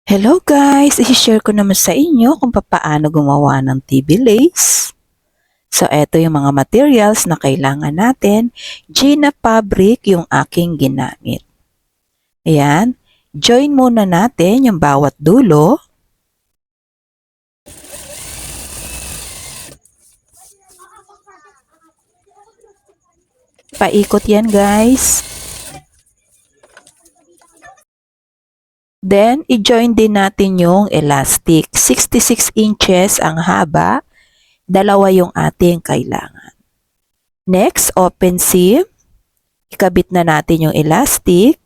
Hello guys! I-share ko naman sa inyo kung paano gumawa ng TV lace. So, eto yung mga materials na kailangan natin. Gina fabric yung aking ginamit. Ayan. Join muna natin yung bawat dulo. Paikot yan guys. Then, i-join din natin yung elastic. 66 inches ang haba. Dalawa yung ating kailangan. Next, open seam. Ikabit na natin yung elastic.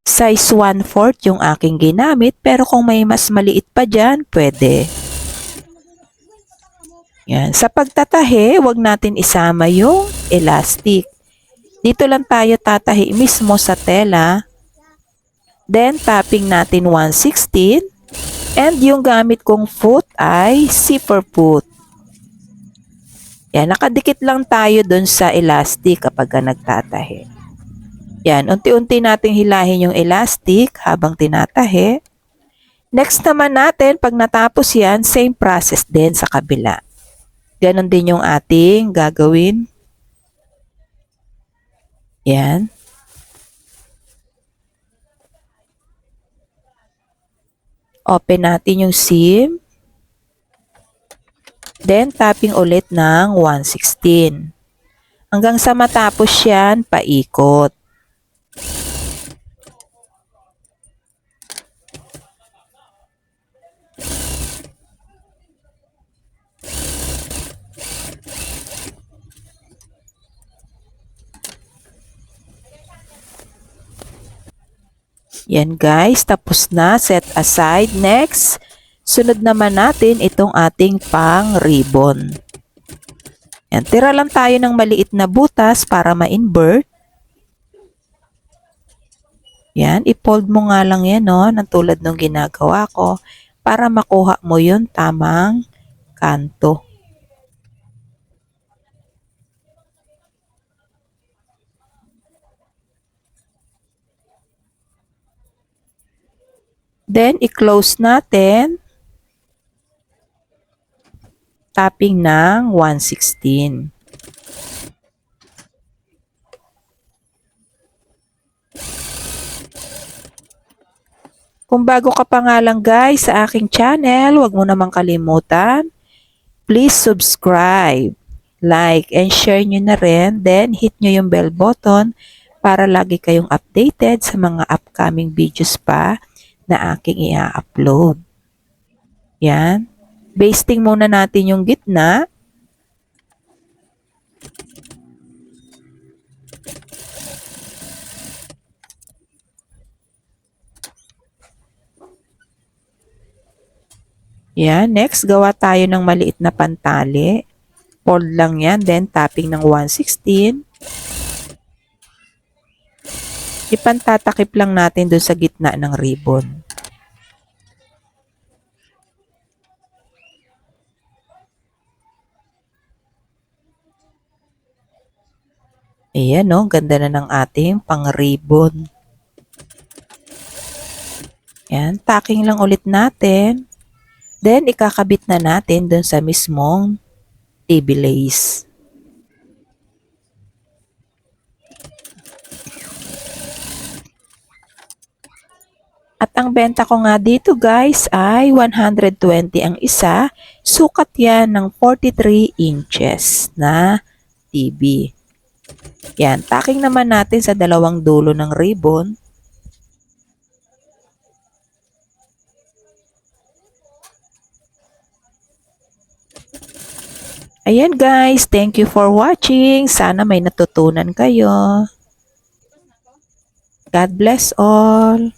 Size 1/4 yung aking ginamit, pero kung may mas maliit pa dyan, pwede. Yan. Sa pagtatahi, wag natin isama yung elastic. Dito lang tayo tatahi mismo sa tela. Then, tapping natin 1/16. And yung gamit kong foot ay zipper foot. Yan, nakadikit lang tayo dun sa elastic kapag nagtatahi. Yan, unti-unti nating hilahin yung elastic habang tinatahi. Next naman natin, pag natapos yan, same process din sa kabila. Ganon din yung ating gagawin. Yan. Open natin yung seam. Then, tapping ulit ng 1/16. Hanggang sa matapos yan, paikot. Yan guys, tapos na. Set aside. Next, sunod naman natin itong ating pang ribbon. Yan, tira lang tayo ng maliit na butas para ma-invert. Yan, i-fold mo nga lang yan, no, ng tulad ng ginagawa ko para makuha mo yung tamang kanto. Then, i-close natin. Tapping ng 1/16. Kung bago ka pa nga lang guys sa aking channel, huwag mo namang kalimutan. Please subscribe, like, and share nyo na rin. Then, hit nyo yung bell button para lagi kayong updated sa mga upcoming videos pa na aking i-upload. Yan. Basting muna natin yung gitna. Yan. Next, gawa tayo ng maliit na pantali. Fold lang yan. Then, tapping ng 1/16. Ipantatakip lang natin doon sa gitna ng ribbon. Ayan, no? Ganda na ng ating pang-ribbon. Ayan, tacking lang ulit natin. Then, ikakabit na natin dun sa mismong TV lace. At ang benta ko nga dito guys ay 120 ang isa. Sukat yan ng 43 inches na TV. Yan, tacking naman natin sa dalawang dulo ng ribbon. Ayan guys, thank you for watching. Sana may natutunan kayo. God bless all.